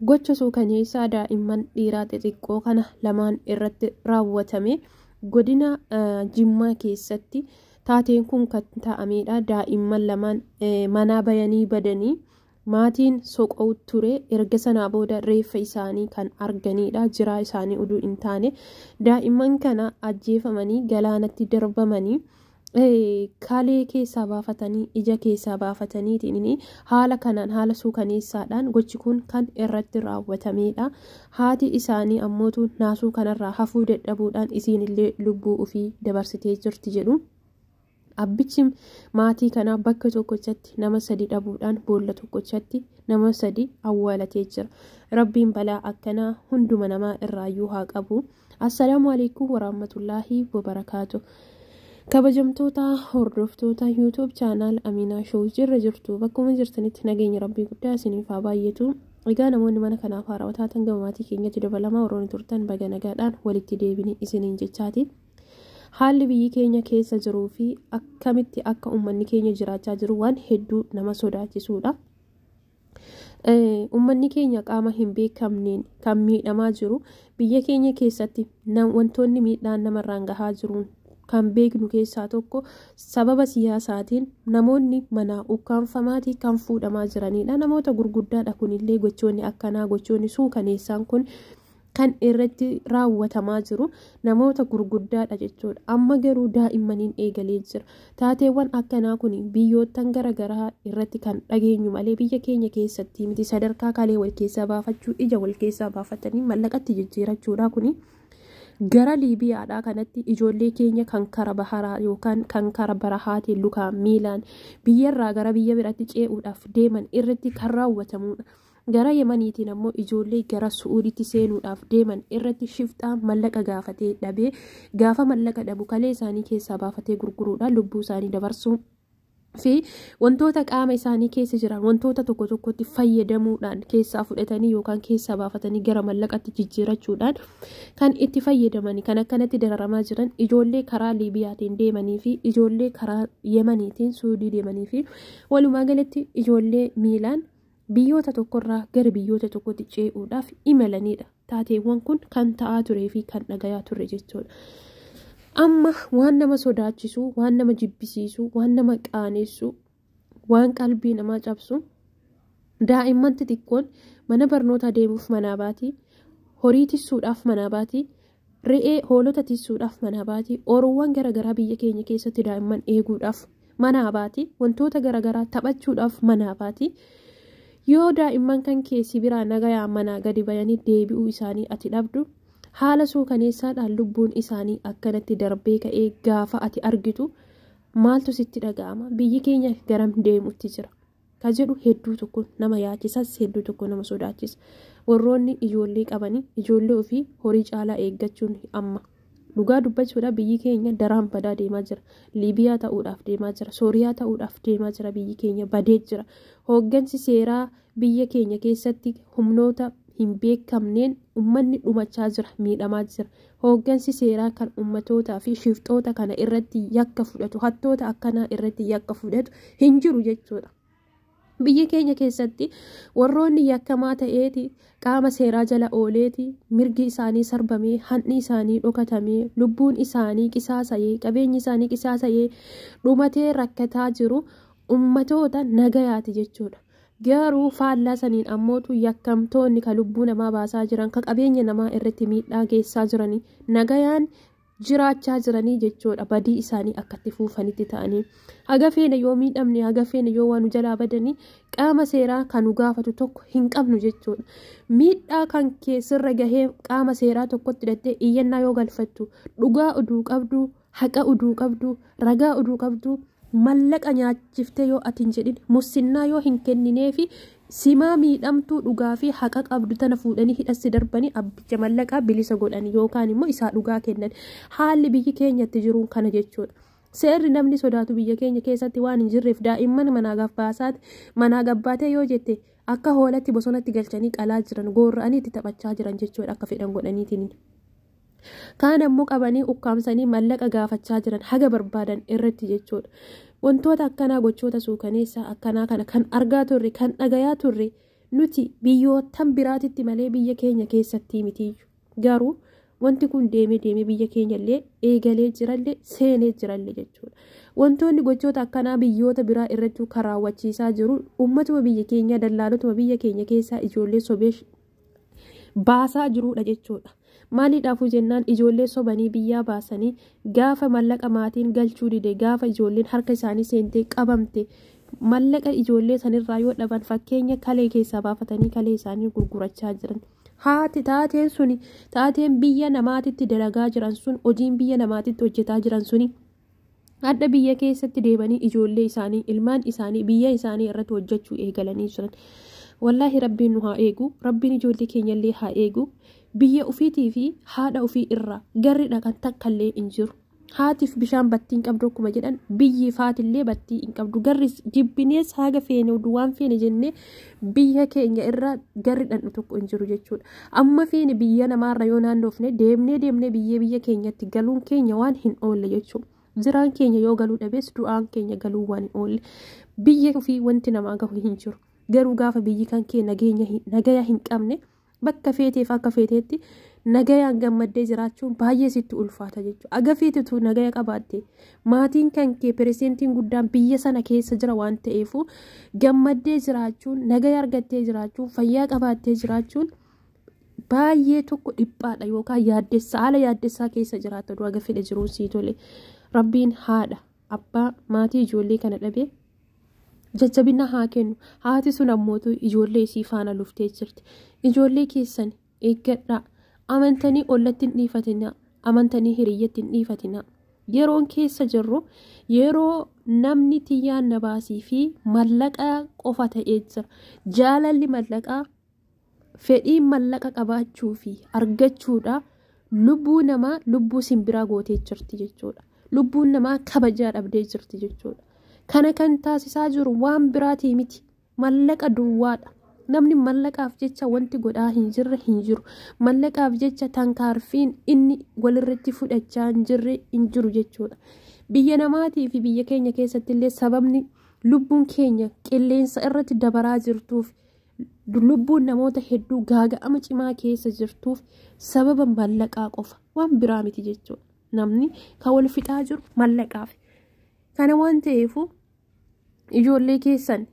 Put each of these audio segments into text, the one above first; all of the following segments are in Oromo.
gocha suukaneessaa daa'imman dhiiraa xixiqqoo kana lamaan irratti raawwatame godina Jimmaa keessatti taateen kun kan ta'amedha. Daa'imman lamaan manaa bayanii badanii maatiin soqou ture. Erga sanaa booda reeffa isaanii kan arganidha. Jiraa isaanii uduu hin taane daa'imman kana ajjeefamanii galaanatti darbamanii kalee keessaa baafatanii ija keessaa baafatanii haala kanaan haala suukaneessaadhaan gochi kun kan irratti raawwatamedha. Haati isaanii ammootu naasuu kanarraa hafuu dadhabuudhaan isiinillee lubbuu ofii dabarsitee jirti jedhu. Abbichi maatii kanaa bakka tokkochatti nama 3 dhabuudhaan boolla tokkochatti nama 3 awwaalatee jira. Rabbiin balaa akkanaa hunduma namaa irraayyuu haa qabu. Assalaamu alaykum warahmatullaahi wabarakaatu. kabajamtoota hordoftoota YouTube channel Amina Show jirra jirtu bakkuma jirtanitti nageenya rabbii guddaa isiniif haa baay'atu. Egaa namoonni mana kanaaf haarawaa taatan gamaatii keenyatti dabalamaa warroonni turtan baga nagaadhaan walitti deebinee isiniin jechaati. Haalli biyyi keenya keessa jiruu fi akkamitti akka uummanni keenya jiraachaa jiru waan hedduu nama sodaachisudha. Uummanni keenya qaama hin beekamneen kan miidhamaa jiru. Biyya keenya keessatti wantoonni miidhaan namarraan gahaa jiruun kan beeknu keessaa tokko sababa siyaasaatiin namoonni mana ukkaanfamaatii kan fuudhamaa jiranidha. Namoota gurguddaadha kunillee gochoonni akkanaa gochoonni suukaneessaan kun kan irratti raawwatamaa jiru namoota gurguddaadha jechuudha. Amma garuu daa'immaniin eegalee jira. Taateewwan akkanaa kun biyyoottan garaagaraa irratti kan dhageenyu malee biyya keenya keessatti miti. Sadarkaa kalee wal keessaa baafachuu ija wal keessaa baafatanii mallaqatti jijjiirachuudha kuni. Gara Liibiyaadhaa kanatti ijoollee keenya kan kara baharaa yookaan kan kara barahaatiin lukaan miilaan biyyarraa gara biyya biraatti ce'uudhaaf deeman irratti kan raawwatamudha. Gara Yemaniitiin ammoo ijoollee gara Su'uuditti seenuudhaaf deeman irratti shiftaan mallaqa gaafatee dhabee gaafa mallaqa dhabu kalee isaanii keessaa baafatee gurguruudhaan lubbuu isaanii dabarsuu fi wantoota qaama isaanii keessa jiran wantoota tokko tokkotti fayyadamuudhaan keessaa fudhatanii yookaan keessaa baafatanii gara mallaqatti jijjiirachuudhaan kan itti fayyadamanii kan akkanatti dararamaa jiran ijoollee karaa Liibiyaatiin deemanii fi ijoollee karaa Yemaniitiin Suudii deemanii fi walumaa galatti ijoollee miilaan biyyoota tokkorraa gara biyyoota tokkotti ce'uudhaaf imalanidha. Taateewwan kun kan ta'aa turee fi kan dhagayaa turre jechuudha. Amma waan nama sodaachisu, waan nama jibbisiisu, waan nama qaanessu, waan qalbii namaa cabsu daa'imman xixiqqoon mana barnootaa deemuuf manaa baatii, horii tissuudhaaf manaa baatii, re'ee hoolota tissuudhaaf manaa baatii, oorruuwwan garaagaraa biyya keenya keessatti daa'imman eeguudhaaf manaa baatii, wantoota garaagaraa taphachuudhaaf manaa baatii. Yoo daa'imman kan keessi biraa nagayaan manaa gadi bayanii deebi'uu isaanii ati dhabdu haala suukaneessaadhaan lubbuun isaanii akkanatti darbee ka'ee gaafa ati argitu maaltu sitti dhaga'ama? Biyyi keenya garam deemutti jira ka jedhu hedduu tokko nama yaachisas hedduu tokko nama sodaachisa. Warroonni ijoollee qabanii ijoollee ofii horii caalaa eeggachuun amma dhugaa dubbachuudha biyyi keenya daraan badaa deemaa jira. Liibiyaa ta'uudhaaf deemaa jira. Sooriyaa ta'uudhaaf deemaa jira. Biyyi keenya badee jira. Hooggansi seeraa biyya keenya keessatti humnoota hin beekamneen uummanni dhumachaa jira, miidhamaa jira. Hooggansi seeraa kan uummatootaa fi shiftoota kana irratti yakka fudhatu, hattoota akkanaa irratti yakka fudhatu hin jiru jechuudha. Biyya keenya keessatti warroonni yakkamaa ta'eeti qaama seeraa jala ooleeti mirgi isaanii sarbamee hanni isaanii dhokatamee lubbuun isaanii qisaasa'ee qabeenyi isaanii qisaasa'ee dhumatee rakkataa jiru ummatoota nagayaati jechuudha. Garuu faallaa saniin ammootu yakkamtoonni ka lubbuu namaa baasaa jiran ka qabeenya namaa irratti miidhaa geessaa jiranii nagayaan jiraachaa jiranii jechuudha. Badii isaanii akkatti fuufanitti ta'anii haga feena yoo miidhamne haga feena yoo waan jalaa badanii qaama seeraa kan nu gaafatu tokko hin qabnu jechuudha. Miidhaa kan keessirra gahee qaama seeraa tokkotti hidhattee iyyannaa yoo galfattu dhugaa uduu qabdu haqa uduu qabdu ragaa uduu qabdu mallaqa nyaachiftee yoo atin jedhin musinnaa yoo hin kennineefi simaa miidhamtuu dhugaa fi haqa qabdu tana fuudhanii hidhatti darbanii abbicha mallaqaa bilisa godhanii yookaan immoo isaa dhugaa kennan. Haalli biyyi keenyatti jiruun kana jechuudha. Seerri namni sodaatu biyya keenya keessatti waan hin jirreef daa'imman manaa gabbaatee yoo jette akka hoolatti bosonatti galchanii qalaa jiran goorra'anii itti taphachaa jiran jechuudha akka fedhan godhaniitiin. Kaan ammoo qabanii ukkaamsanii mallaqa gaafachaa jiran haga barbaadan irratti jechuudha. Wantoota akkanaa gochoota suukaneessaa akkanaa kana kan argaa turre kan dhagayaa turre nuti biyyootan biraatitti malee biyya keenya keessatti miti. Garuu wanti kun deemee biyya keenya illee eegalee jirallee seenee jirallee jechuudha. Wantoonni gochoota akkanaa biyyoota biraa irratti karaawwachiisaa jiru uummatuma biyya keenya dallaalotuma biyya keenya keessaa ijoollee sobee baasaa jirudha jechuudha. Maaliidhaafuu jennaan ijoollee sobanii biyyaa baasanii gaafa mallaqa maatiin galchuu dide gaafa ijoolleen harka isaanii seentee qabamte mallaqa ijoollee sanirraa yoo dhaban fakkeenya kalee keessaa baafatanii kalee isaanii gurgurachaa jiran. Haati taateen biyya namaatitti dalagaa jiran sun hojiin biyya namaatitti hojjetaa jiran suni adda biyya keessatti deebanii ijoollee isaanii ilmaan isaanii biyya isaanii irratti hojjechuu eegalanii jiran. Wallaahi rabbiin nu haa eegu, rabbiin ijoollee keenyallee haa eegu. Biyya ufiitii fi haadha ufii irraa garridha kan takkallee hin jiru. Haatiif bishaan battii hin qabdu akkuma jedhan biyyi faatillee battii hin qabdu. Garri jibbinees haga feene waan feene jennee biyya keenya irraa garri dhandhu tokko hin jiru jechuudha. Amma feene biyya namaarra yoo naannoofne deemnee biyya keenyatti galuun keenya waan hin oolle jechuudha. Jiraan keenya yoo galuu dhabees du'aan keenya galuu waan hin oolle. Biyya ofii wanti namaa gahu hin jiru. Garuu gaafa biyyi kan kee nagaya hin qabne bakka feeteef akka feeteetti nagayaan gammaddee jiraachuun baay'ee sitti ulfaata jechuudha. Aga feetetu nagaya qabaatte maatiin kan kee pirezidantiin guddaan biyya sana keessa jira waan ta'eef gammaddee jiraachuun nagaya argattee jiraachuun fayyaa qabaattee jiraachuun baay'ee tokko dhiphaadha yookaan haala yaaddessaa keessa jiraata aga fedhe jiruun sii tole. Rabbiin haadha abbaa maatii ijoollee kana dhabee jajjabina haa kennu. Haati sun ammootu ijoollee isii faana luftee jirti. Ijoollee keessan eeggadhaa. Amantanii ollatti hin dhiifatina. Amantanii hiriyyatti hin dhiifatina. Yeroon keessa jirru yeroo namni tiyyaan na baasii fi mallaqaa qofa ta'ee jira. Jaalalli mallaqaa fedhiin mallaqa qabaachuu fi argachuudha lubbuu namaa lubbuu simbiraa gootee jirti jechuudha. Lubbuun namaa kabajaa dhabdee jirti jechuudha. Kana kan taasisaa jiru waan biraatii miti. Mallaqa duwwaadha. Namni mallaqaaf jecha wanti godhaa hin jirre hin jiru. Mallaqaaf jecha tankaarfiin inni walirratti fudhachaa hin jirre hin jiru jechuudha. Biyya namaatii fi biyya keenya keessatti illee sababni lubbuun keenya qilleensa irratti dabaraa jirtuuf lubbuun namoota hedduu gaaga'ama cimaa keessa jirtuuf sababa mallaqaa qofa waan biraa miti jechuudha. Namni kan wal fixaa jiru mallaqaaf. Kana waan ta'eefu ijoollee keessan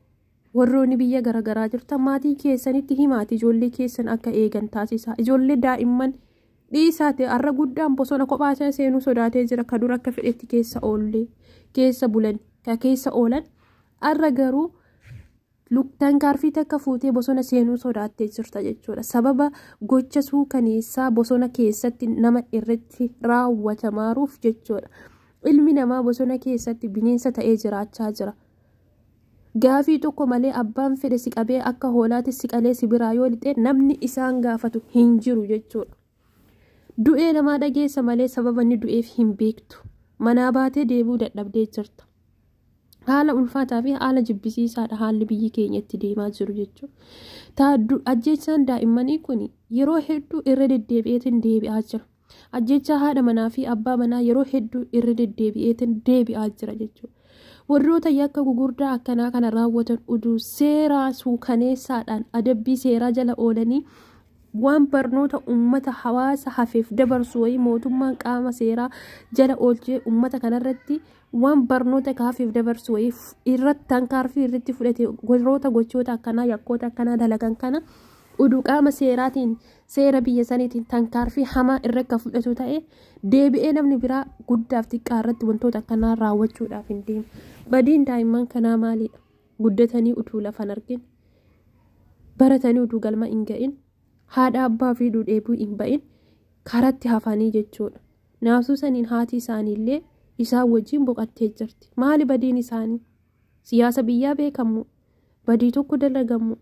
warroonni biyya garaagaraa jirtan maatii keessanitti himaati ijoollee keessan akka eegan taasisaa. Ijoollee daa'imman dhiisaate har'a guddaan bosona kophaa seenuu sodaatee jira. Ka dura akka fedhetti keessa bulan ka keessa oolan har'a garuu tankaarfii takka fuutee bosona seenuu sodaattee jirta jechuudha. Sababa gocha suukaneessaa bosona keessatti nama irratti raawwatamaaruuf jechuudha. Ilmi namaa bosona keessatti bineensa ta'ee jiraachaa jira. Gaafii tokko malee abbaan fedhe si qabee akka hoolaatti si qalee si biraa yoo lixee namni isaan gaafatu hin jiru jechuudha. Du'ee namaa dhageessa malee sababa inni du'eef hin beektu. Manaa baatee deebuu dadhabdee jirta. Haala ulfaataa fi haala jibbisiisaadha haalli biyyi keenyatti deemaa jiru jechuudha. Ajjeechaan daa'immanii kun yeroo hedduu irra deddeebi'eetiin deebi'aa jira. Ajjeechaa haadha manaa fi abbaa manaa yeroo hedduu irra deddeebi'eetiin deebi'aa jira jechuudha. Warroota yakka gugurdaa akkanaa kana raawwatan uduu seeraa suukaneessaadhaan adabbii seeraa jala oolanii waan barnoota uummata hawaasa hafeef dabarsu wayii mootummaan qaama seeraa jala oolchee uummata kanarratti waan barnoota kaafiif dabarsu wayii irratti tankaarfii irratti fudhate warroota gochoota akkanaa yakkoota akkanaa dalagan kana uduu qaama seeraatiin seera biyya saniitiin tankaarfii hamaa irra akka fudhatu ta'e deebi'ee namni biraa guddaaf xiqqaa irratti wantoota akkanaa raawwachuudhaaf hin deemu. Badiin daa'imman kanaa maalidha? Guddatanii utuu lafan argin, baratanii utuu galma hin ga'in, haadha abbaa fi dheebuu hin ba'in, karatti hafanii jechuudha. Naasuu saniin haati isaaniillee isaan wajjin boqattee jirti. Maali badiin isaanii? Siyaasa biyyaa beekamu, badii tokko dalagamu,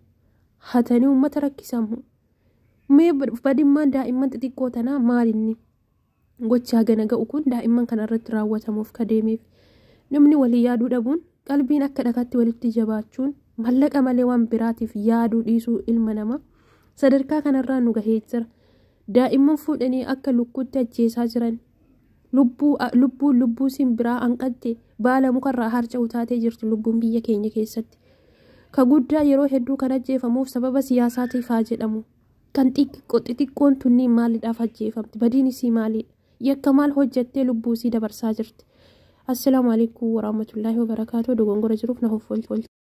hatanii uummata rakkisamu. Mee badimmaan daa'imman xixiqqoo tanaa maalinni? Gochaa gana ga'u kun daa'imman kanarratti raawwatamuuf kadeemeef. Namni walii yaaduu dhabuun qalbiin akka dhagaatti walitti jabaachuun mallaqa malee waan biraatiif yaaduu dhiisuu ilma namaa sadarkaa kanarraa nu gahee jira. Daa'imman fuudhanii akka lukkuutti ajjeesaa jiran lubbuu simbiraa hanqatte baala mukarraa harca'u taatee jirti lubbuun biyya keenya keessatti. ka guddaa yeroo hedduu kan ajjeefamuuf sababa siyaasaatiif haa jedhamu. Kan xixiqqoon tunniin maaliidhaaf ajjeefamti? Badiin isii maalidha? Yakka maal hojjettee lubbuu isii dabarsaa jirti? Assalaamu alaykum warahmatullaahi wabarakaatuh. Dogongora jiruuf na hoffolchi.